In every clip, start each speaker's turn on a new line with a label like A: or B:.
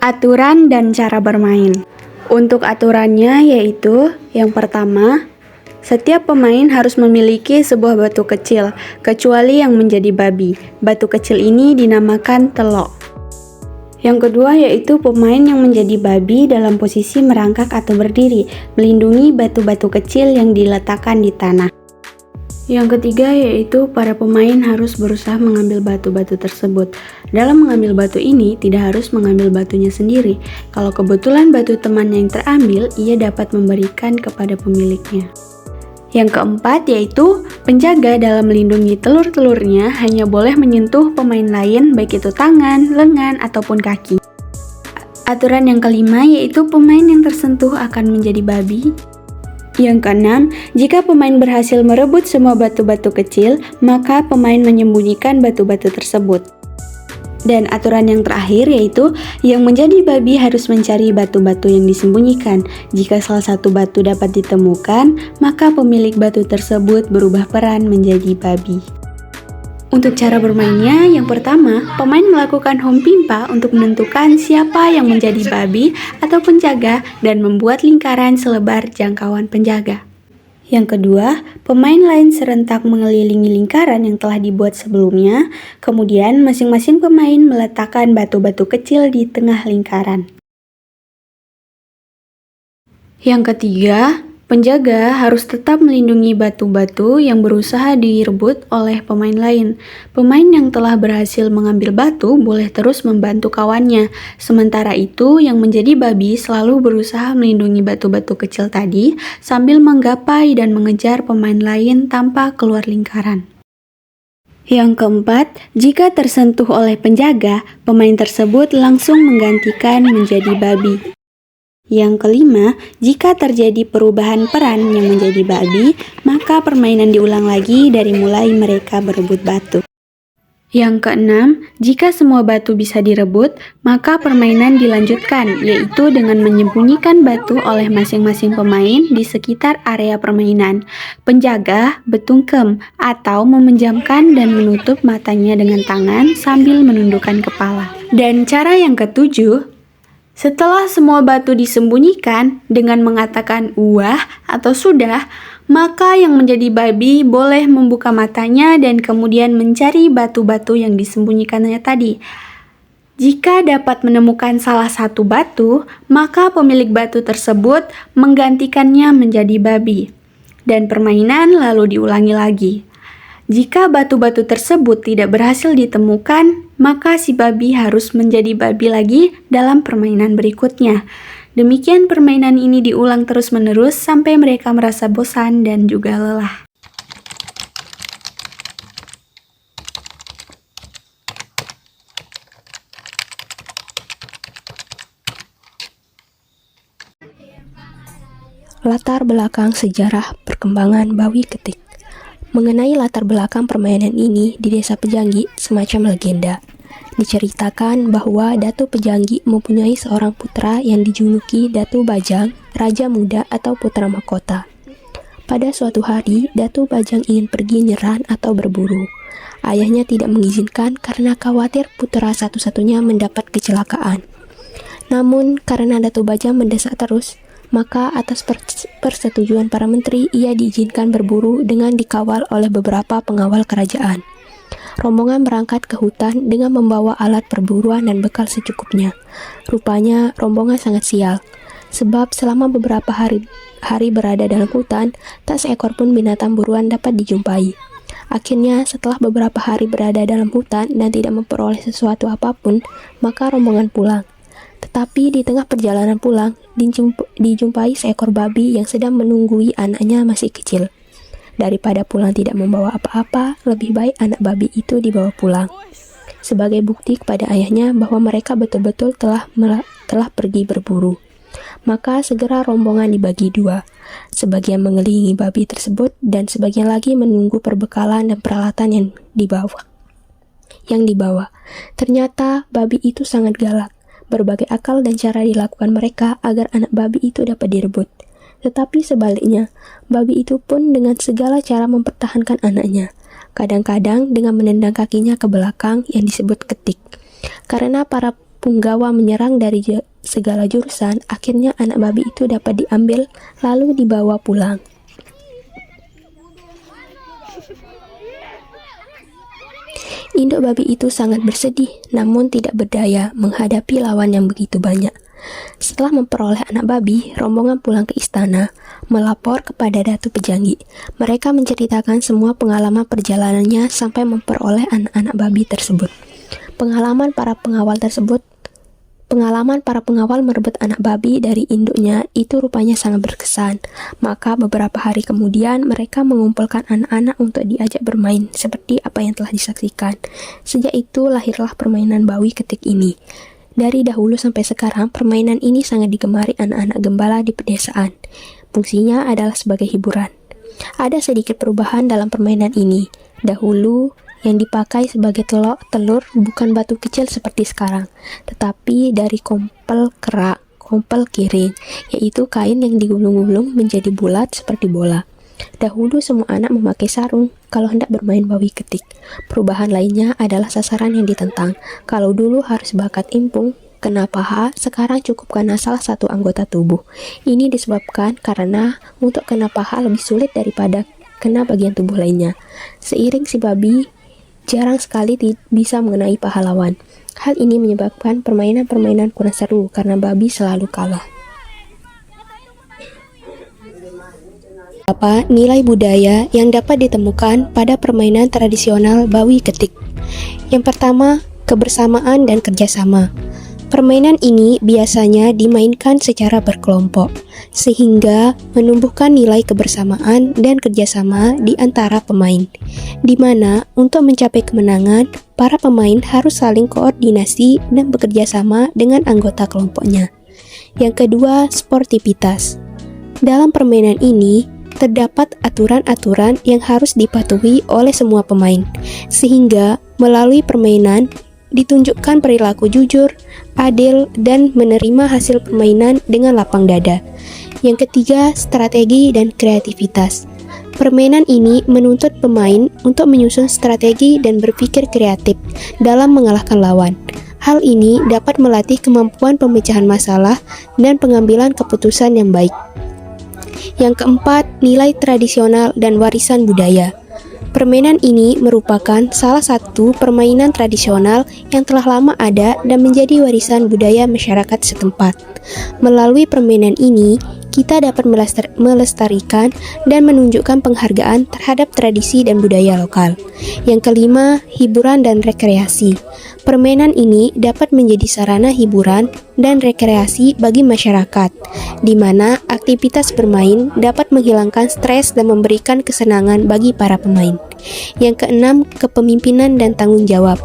A: Aturan dan cara bermain. Untuk aturannya yaitu yang pertama, setiap pemain harus memiliki sebuah batu kecil, kecuali yang menjadi babi. Batu kecil ini dinamakan telok. Yang kedua yaitu pemain yang menjadi babi dalam posisi merangkak atau berdiri, melindungi batu-batu kecil yang diletakkan di tanah. Yang ketiga yaitu para pemain harus berusaha mengambil batu-batu tersebut. Dalam mengambil batu ini tidak harus mengambil batunya sendiri. Kalau kebetulan batu teman yang terambil, ia dapat memberikan kepada pemiliknya. Yang keempat yaitu penjaga dalam melindungi telur-telurnya hanya boleh menyentuh pemain lain baik itu tangan, lengan, ataupun kaki. Aturan yang kelima yaitu pemain yang tersentuh akan menjadi babi. Yang keenam, jika pemain berhasil merebut semua batu-batu kecil, maka pemain menyembunyikan batu-batu tersebut. Dan aturan yang terakhir yaitu yang menjadi babi harus mencari batu-batu yang disembunyikan. Jika salah satu batu dapat ditemukan, maka pemilik batu tersebut berubah peran menjadi babi. Untuk cara bermainnya, yang pertama, pemain melakukan home pimpa untuk menentukan siapa yang menjadi babi atau penjaga dan membuat lingkaran selebar jangkauan penjaga. Yang kedua, pemain lain serentak mengelilingi lingkaran yang telah dibuat sebelumnya, kemudian masing-masing pemain meletakkan batu-batu kecil di tengah lingkaran. Yang ketiga, penjaga harus tetap melindungi batu-batu yang berusaha direbut oleh pemain lain. Pemain yang telah berhasil mengambil batu boleh terus membantu kawannya. Sementara itu, yang menjadi babi selalu berusaha melindungi batu-batu kecil tadi sambil menggapai dan mengejar pemain lain tanpa keluar lingkaran. Yang keempat, jika tersentuh oleh penjaga, pemain tersebut langsung menggantikan menjadi babi. Yang kelima, jika terjadi perubahan peran yang menjadi babi, maka permainan diulang lagi dari mulai mereka berebut batu. Yang keenam, jika semua batu bisa direbut, maka permainan dilanjutkan, yaitu dengan menyembunyikan batu oleh masing-masing pemain di sekitar area permainan. Penjaga betungkem atau memejamkan dan menutup matanya dengan tangan sambil menundukkan kepala. Dan cara yang ketujuh, setelah semua batu disembunyikan dengan mengatakan "wah" atau "sudah", maka yang menjadi babi boleh membuka matanya dan kemudian mencari batu-batu yang disembunyikannya tadi. Jika dapat menemukan salah satu batu, maka pemilik batu tersebut menggantikannya menjadi babi. Dan permainan lalu diulangi lagi. Jika batu-batu tersebut tidak berhasil ditemukan, maka si babi harus menjadi babi lagi dalam permainan berikutnya. Demikian permainan ini diulang terus-menerus sampai mereka merasa bosan dan juga lelah.
B: Latar belakang sejarah perkembangan bawi ketik. Mengenai latar belakang permainan ini di Desa Pejanggi, semacam legenda. Diceritakan bahwa Datu Pejanggi mempunyai seorang putra yang dijuluki Datu Bajang, Raja Muda atau Putra Mahkota. Pada suatu hari, Datu Bajang ingin pergi nyerah atau berburu. Ayahnya tidak mengizinkan karena khawatir putra satu-satunya mendapat kecelakaan. Namun, karena Datu Bajang mendesak terus, maka atas persetujuan para menteri, ia diizinkan berburu dengan dikawal oleh beberapa pengawal kerajaan. Rombongan berangkat ke hutan dengan membawa alat perburuan dan bekal secukupnya. Rupanya rombongan sangat sial, sebab selama beberapa hari berada dalam hutan, tak seekor pun binatang buruan dapat dijumpai. Akhirnya, setelah beberapa hari berada dalam hutan dan tidak memperoleh sesuatu apapun, maka rombongan pulang. Tetapi di tengah perjalanan pulang, dijumpai seekor babi yang sedang menunggui anaknya masih kecil. Daripada pulang tidak membawa apa-apa, lebih baik anak babi itu dibawa pulang. Sebagai bukti kepada ayahnya bahwa mereka betul-betul telah pergi berburu. Maka segera rombongan dibagi dua. Sebagian mengelilingi babi tersebut dan sebagian lagi menunggu perbekalan dan peralatan yang dibawa. Ternyata babi itu sangat galak. Berbagai akal dan cara dilakukan mereka agar anak babi itu dapat direbut. Tetapi sebaliknya, babi itu pun dengan segala cara mempertahankan anaknya. Kadang-kadang dengan menendang kakinya ke belakang yang disebut ketik. Karena para punggawa menyerang dari segala jurusan, akhirnya anak babi itu dapat diambil lalu dibawa pulang. Induk babi itu sangat bersedih, namun tidak berdaya menghadapi lawan yang begitu banyak. Setelah memperoleh anak babi, rombongan pulang ke istana, melapor kepada Datu Pejanggi. Mereka menceritakan semua pengalaman perjalanannya sampai memperoleh anak-anak babi tersebut. Pengalaman para pengawal merebut anak babi dari induknya itu rupanya sangat berkesan. Maka beberapa hari kemudian mereka mengumpulkan anak-anak untuk diajak bermain seperti apa yang telah disaksikan. Sejak itu lahirlah permainan bawi ketik ini. Dari dahulu sampai sekarang, permainan ini sangat digemari anak-anak gembala di pedesaan. Fungsinya adalah sebagai hiburan. Ada sedikit perubahan dalam permainan ini. Dahulu, yang dipakai sebagai telur bukan batu kecil seperti sekarang, tetapi dari kompel kiring, yaitu kain yang digulung-gulung menjadi bulat seperti bola. Dahulu semua anak memakai sarung kalau hendak bermain bawi ketik. Perubahan lainnya adalah sasaran yang ditentang. Kalau dulu harus bakat impung, kena paha, sekarang cukup kena salah satu anggota tubuh. Ini disebabkan karena untuk kena paha lebih sulit daripada kena bagian tubuh lainnya. Seiring si babi jarang sekali bisa mengenai pahlawan. Hal ini menyebabkan permainan-permainan kurang seru karena babi selalu kalah. Apa nilai budaya yang dapat ditemukan pada permainan tradisional bawi ketik? Yang pertama, kebersamaan dan kerjasama. Permainan ini biasanya dimainkan secara berkelompok, sehingga menumbuhkan nilai kebersamaan dan kerjasama di antara pemain, di mana untuk mencapai kemenangan, para pemain harus saling koordinasi dan bekerja sama dengan anggota kelompoknya. Yang kedua, sportivitas. Dalam permainan ini, terdapat aturan-aturan yang harus dipatuhi oleh semua pemain, sehingga melalui permainan ditunjukkan perilaku jujur, adil, dan menerima hasil permainan dengan lapang dada. Yang ketiga, strategi dan kreativitas. Permainan ini menuntut pemain untuk menyusun strategi dan berpikir kreatif dalam mengalahkan lawan. Hal ini dapat melatih kemampuan pemecahan masalah dan pengambilan keputusan yang baik. Yang keempat, nilai tradisional dan warisan budaya. Permainan ini merupakan salah satu permainan tradisional yang telah lama ada dan menjadi warisan budaya masyarakat setempat. Melalui permainan ini, kita dapat melestarikan dan menunjukkan penghargaan terhadap tradisi dan budaya lokal. Yang kelima, hiburan dan rekreasi. Permainan ini dapat menjadi sarana hiburan dan rekreasi bagi masyarakat, di mana aktivitas bermain dapat menghilangkan stres dan memberikan kesenangan bagi para pemain. Yang keenam, kepemimpinan dan tanggung jawab.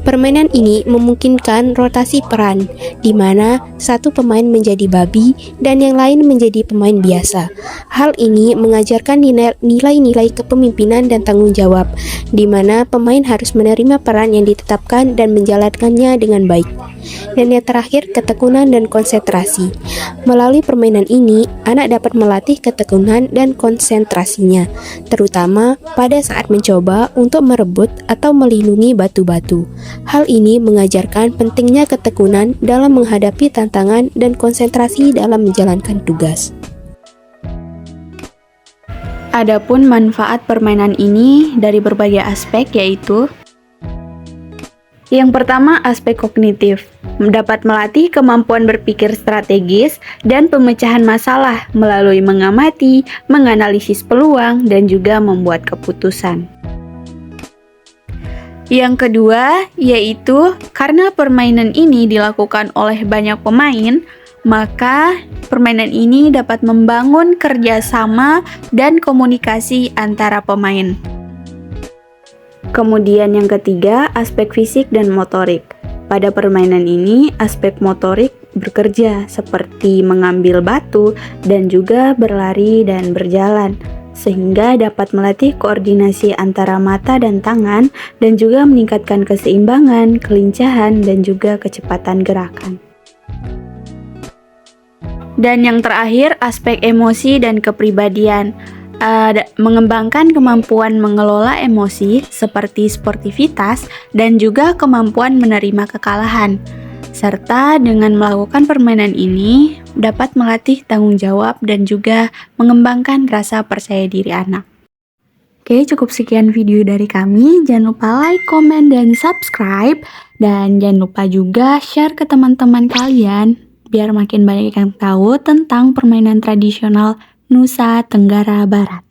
B: Permainan ini memungkinkan rotasi peran, di mana satu pemain menjadi babi dan yang lain menjadi pemain biasa. Hal ini mengajarkan nilai-nilai kepemimpinan dan tanggung jawab, di mana pemain harus menerima peran yang ditetapkan dan menjalankannya dengan baik. Dan yang terakhir, ketekunan dan konsentrasi. Melalui permainan ini, anak dapat melatih ketekunan dan konsentrasinya, terutama pada saat mencoba untuk merebut atau melindungi batu-batu. Hal ini mengajarkan pentingnya ketekunan dalam menghadapi tantangan dan konsentrasi dalam menjalankan tugas.
A: Adapun manfaat permainan ini dari berbagai aspek, yaitu yang pertama, aspek kognitif, dapat melatih kemampuan berpikir strategis dan pemecahan masalah melalui mengamati, menganalisis peluang, dan juga membuat keputusan. Yang kedua, yaitu karena permainan ini dilakukan oleh banyak pemain, maka permainan ini dapat membangun kerjasama dan komunikasi antara pemain. Kemudian yang ketiga, aspek fisik dan motorik. Pada permainan ini, aspek motorik bekerja seperti mengambil batu dan juga berlari dan berjalan, sehingga dapat melatih koordinasi antara mata dan tangan dan juga meningkatkan keseimbangan, kelincahan, dan juga kecepatan gerakan. Dan yang terakhir, aspek emosi dan kepribadian. Mengembangkan kemampuan mengelola emosi seperti sportivitas dan juga kemampuan menerima kekalahan. Serta dengan melakukan permainan ini dapat melatih tanggung jawab dan juga mengembangkan rasa percaya diri anak. Oke, cukup sekian video dari kami. Jangan lupa like, komen, dan subscribe. Dan jangan lupa juga share ke teman-teman kalian biar makin banyak yang tahu tentang permainan tradisional Nusa Tenggara Barat.